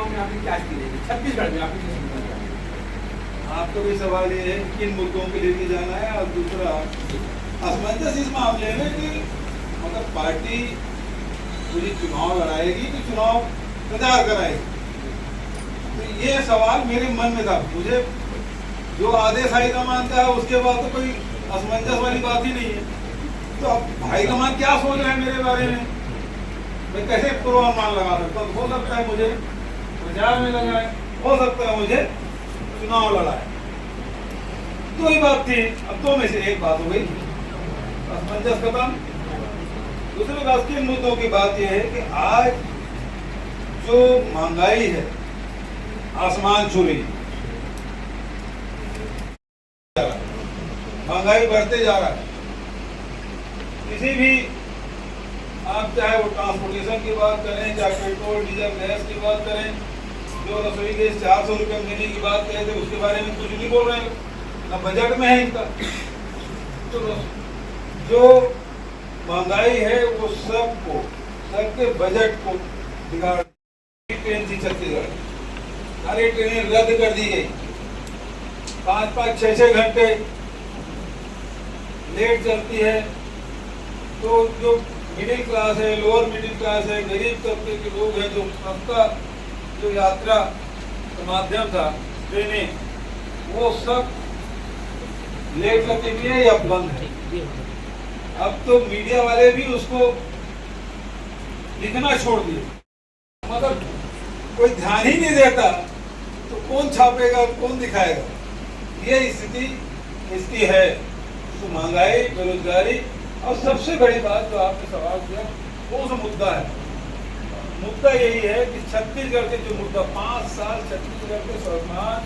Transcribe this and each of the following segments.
चुनाव में आपने क्या किए छत्तीसगढ़ में आपने क्या सुविधा किया? आपका भी सवाल ये है कि किन मुद्दों के लेके जाना है, और दूसरा असमंजस इस मामले में कि मतलब पार्टी पूरी चुनाव लड़ाएगी कि चुनाव प्रचार कराएगी। तो ये सवाल मेरे मन में था। मुझे जो आदेश हाईकमान का है उसके बाद तो कोई असमंजस वाली बात ही नहीं है। तो अब हाईकमान क्या सोच रहे हैं मेरे बारे में, मैं कैसे पूर्वानुमान लगा सकता हूँ? हो सकता है मुझे प्रचार में लगाए, हो सकता है मुझे चुनाव लड़ाए। दो ही बात थी, अब दो में से एक बात हो गई, असमंजस खत्म। दूसरी बात किन मुद्दों की बात यह है कि आज जो महंगाई है आसमान छू रही, महंगाई बढ़ते जा रहा है। किसी भी आप चाहे वो ट्रांसपोर्टेशन की बात करें, चाहे पेट्रोल डीजल गैस की बात करें, जो रसोई गैस 400 रुपये देने की बात कहे थे उसके बारे में कुछ नहीं बोल रहे हैं, ना बजट में है इनका। तो जो महंगाई है वो सबको, सबके बजट को बिगाड़। ट्रेन थी छत्तीसगढ़, सारी ट्रेनें रद्द कर दी गई, 5-5, 6-6 घंटे लेट चलती है। तो जो मिडिल क्लास है, लोअर मिडिल क्लास है, गरीब तबके के लोग हैं, जो सबका जो यात्रा का माध्यम था ट्रेनें, वो सब लेट लगती हुई है या बंद है। अब तो मीडिया वाले भी उसको लिखना छोड़ दिए, मतलब कोई ध्यान ही नहीं देता, तो कौन छापेगा, कौन दिखाएगा। ये स्थिति इसकी है। तो महंगाई, बेरोजगारी, और सबसे बड़ी बात जो आपने सवाल किया वो जो मुद्दा है, मुद्दा यही है कि छत्तीसगढ़ के जो मुद्दा 5 साल छत्तीसगढ़ के स्वाभिमान,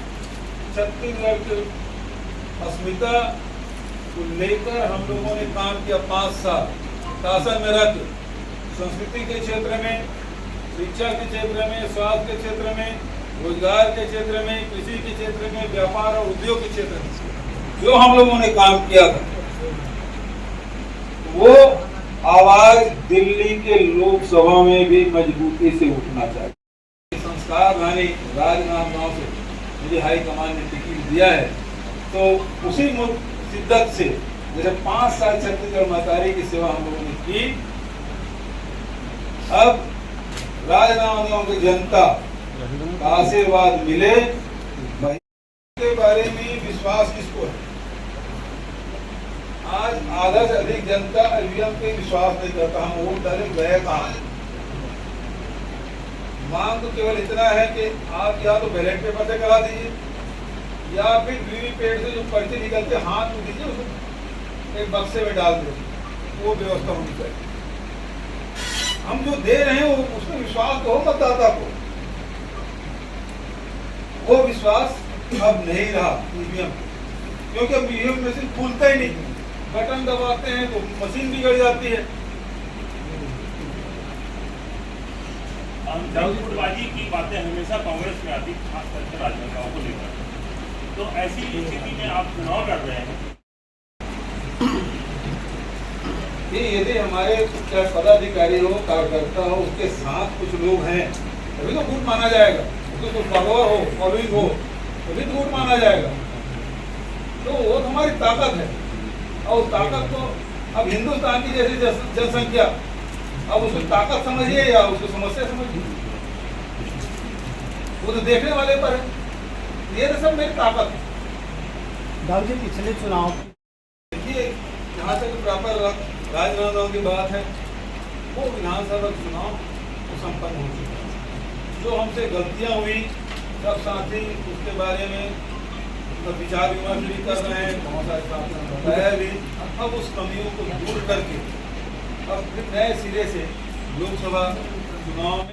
छत्तीसगढ़ के अस्मिता को लेकर हम लोगों ने काम किया। 5 साल शासन में रह, संस्कृति के क्षेत्र में, शिक्षा के क्षेत्र में, स्वास्थ्य के क्षेत्र में, रोजगार के क्षेत्र में, कृषि के क्षेत्र में, व्यापार और उद्योग के क्षेत्र में जो हम लोगों ने काम किया था, वो आवाज दिल्ली के लोकसभा में भी मजबूती से उठना चाहिए। संस्कार वाली राजनांदगांव से मुझे हाईकमान ने टिकट दिया है, तो उसी शिद्दत से जैसे 5 साल छत्तीसगढ़ महतारी की सेवा हम लोगों ने की, अब राजनांदगांव की जनता का आशीर्वाद मिले। के बारे में विश्वास किसको है? आज आधा से अधिक जनता ईवीएम पे विश्वास नहीं करता। हम वोट डाले गए कहाँ? मांग तो केवल इतना है कि आप या तो बैलेट पेपर से करा दीजिए, या फिर वीवीपैट से जो पर्चे निकलते हाथ में दीजिए, उसको एक बक्से में डाल दीजिए। वो व्यवस्था होनी चाहिए। हम जो दे रहे हैं वो उसमें विश्वास तो हो मतदाता को, वो विश्वास अब नहीं रहा ईवीएम, क्योंकि अब ईवीएम मशीन खुलता ही नहीं, बटन दबाते हैं तो मशीन बिगड़ जाती है। गुटबाजी की बातें हमेशा कांग्रेस में आती, खास करके राजनांदगांव को लेकर। तो ऐसी स्थिति में आप चुनाव लड़ रहे हैं, यदि हमारे चाहे पदाधिकारी हो, कार्यकर्ता हो, उसके साथ कुछ लोग हैं, तभी तो वोट माना जाएगा। उसको कुछ फॉलोअर हो, फॉलोइंग हो, तभी तो वोट माना जाएगा। तो वो हमारी ताकत है, और उस ताकत को अब हिंदुस्तान की जैसी जनसंख्या, अब उसको ताकत समझिए या उसको समस्या समझिए, वो तो देखने वाले पर है। ये तो सब मेरी ताकत है। जी पिछले चुनाव देखिए, जहाँ तक प्रॉपर राजनांदगांव की बात है, वो विधानसभा चुनाव तो संपन्न हो चुका है। जो हमसे गलतियाँ हुई, सब साथी उसके बारे में विचार विमर्श भी कर रहे हैं, बहुत सारे साथियों ने बताया भी। अब उस कमियों को दूर करके अब फिर नए सिरे से लोकसभा चुनाव में